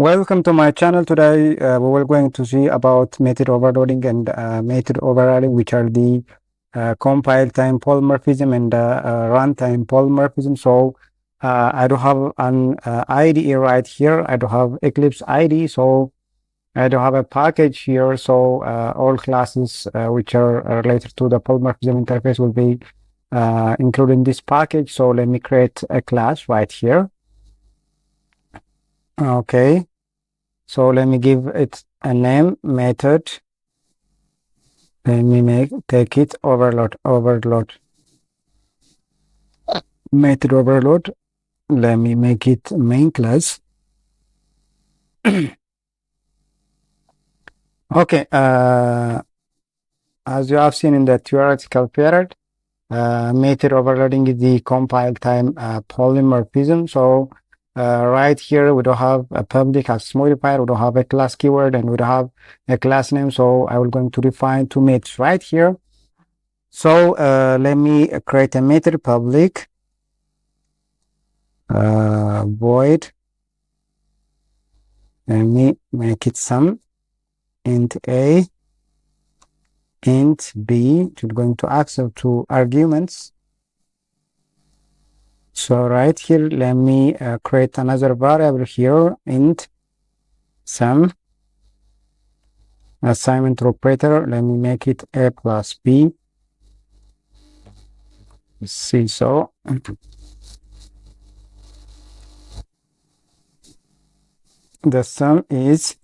Welcome to my channel. Today we will going to see about method overloading and method overriding, which are the compile time polymorphism and runtime polymorphism. So I do have an IDE right here. I do have Eclipse IDE, so I do have a package here. So all classes which are related to the polymorphism interface will be included in this package. So let me create a class right here. Okay, so let me give it a name, method. Let me take it overload method overload. Let me make it main class. Okay, as you have seen in the theoretical period, method overloading is the compile time polymorphism. So right here we don't have a public access modifier, we don't have a class keyword, and we don't have a class name. So I will going to define two methods right here. So let me create a method public void. Let me make it sum int a int b. We're going to access two arguments. So right here, let me create another variable here, int sum assignment operator. Let me make it a plus b. See, so the sum is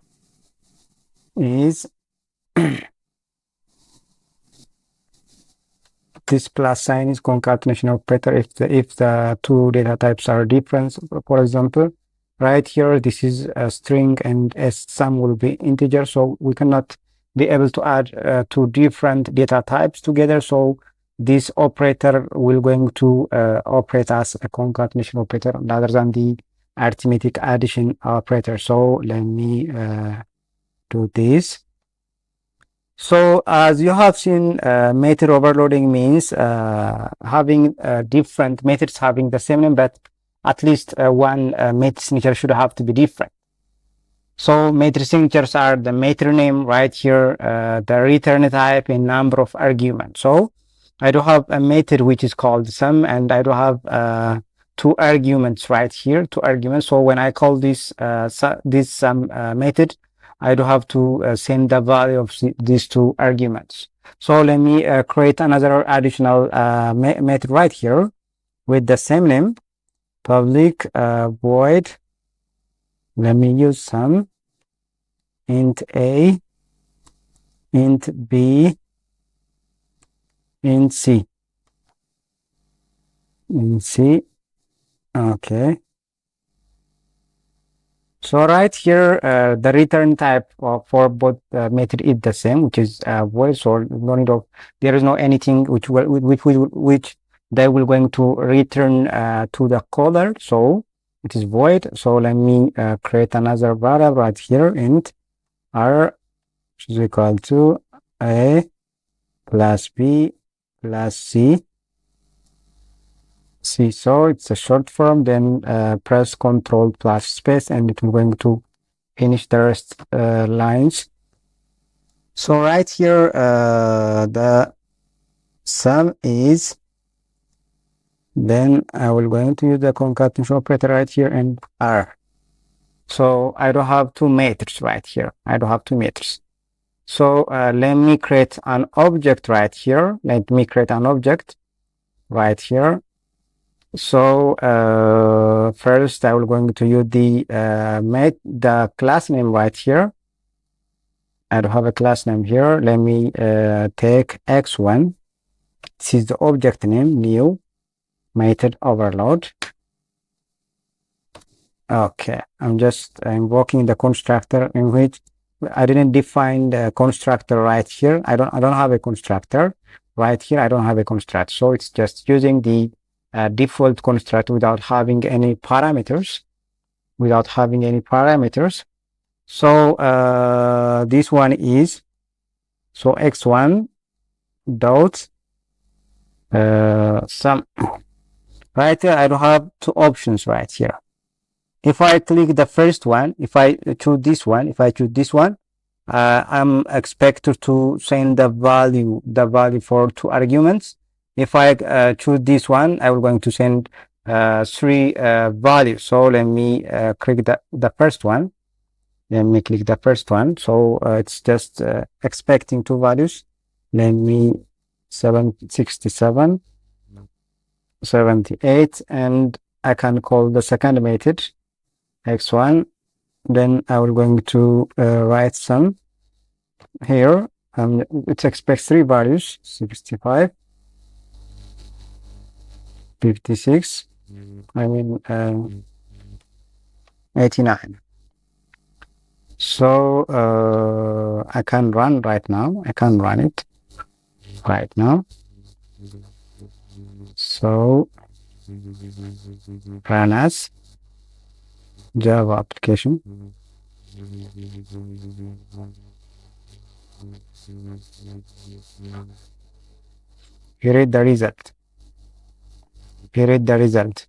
this plus sign is concatenation operator if the two data types are different. For example, right here this is a string and a sum will be integer, so we cannot be able to add two different data types together. So this operator will going to operate as a concatenation operator rather than the arithmetic addition operator. So let me do this. So as you have seen, method overloading means having different methods having the same name, but at least one method signature should have to be different. So method signatures are the method name right here, the return type, and number of arguments. So I do have a method which is called sum, and I do have two arguments right here, two arguments. So when I call this sum method, I do have to send the value of these two arguments. So let me create another additional method right here with the same name, public void. Let me use sum int a int b int c. Okay, so right here the return type for both method is the same, which is void. So no need of, there is no anything which they will going to return to the caller, so it is void. So let me create another variable right here, int r, which is equal to a plus b plus c. So it's a short form, then press Ctrl plus space, and it will going to finish the rest lines. So right here the sum is, then I will going to use the concatenation operator right here and r. So I don't have two methods right here. I don't have two methods. So let me create an object right here. Let me create an object right here. So first I will going to use the class name right here. I don't have a class name here. Let me take x1. This is the object name, new method overload. Okay, I'm just invoking the constructor, in which I didn't define the constructor right here. I don't have a constructor right here. I don't have a constructor, so it's just using the default constructor without having any parameters. So this one is, so x1 dot sum. Right here I do have two options right here. If I click the first one, if I choose this one, I'm expected to send the value for 2 arguments. If I choose this one, I will going to send 3 values. So let me click the first one. Let me click the first one. So it's just expecting 2 values. Let me 767, 78, and I can call the second method x1. Then I will going to write some here. It expects 3 values: 65, 56, 89. So I can run right now. I can run it right now. So run as Java application. Here is the result. Here is the result.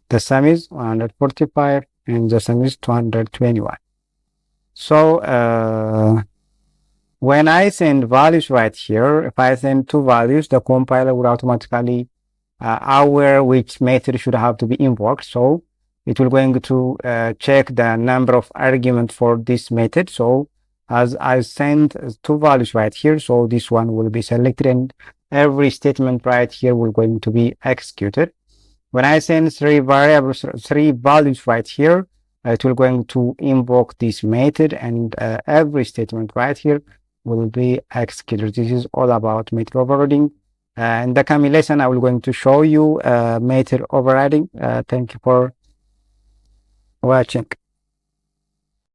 The sum is 145 and the sum is 221. So when I send values right here, if I send 2 values, the compiler will automatically aware which method should have to be invoked. So it will going to check the number of arguments for this method. So as I send 2 values right here, so this one will be selected and every statement right here will going to be executed. When I send 3 variables, 3 values right here, it will going to invoke this method and every statement right here will be executed. This is all about method overriding. In the coming lesson, I will going to show you method overriding. Thank you for watching.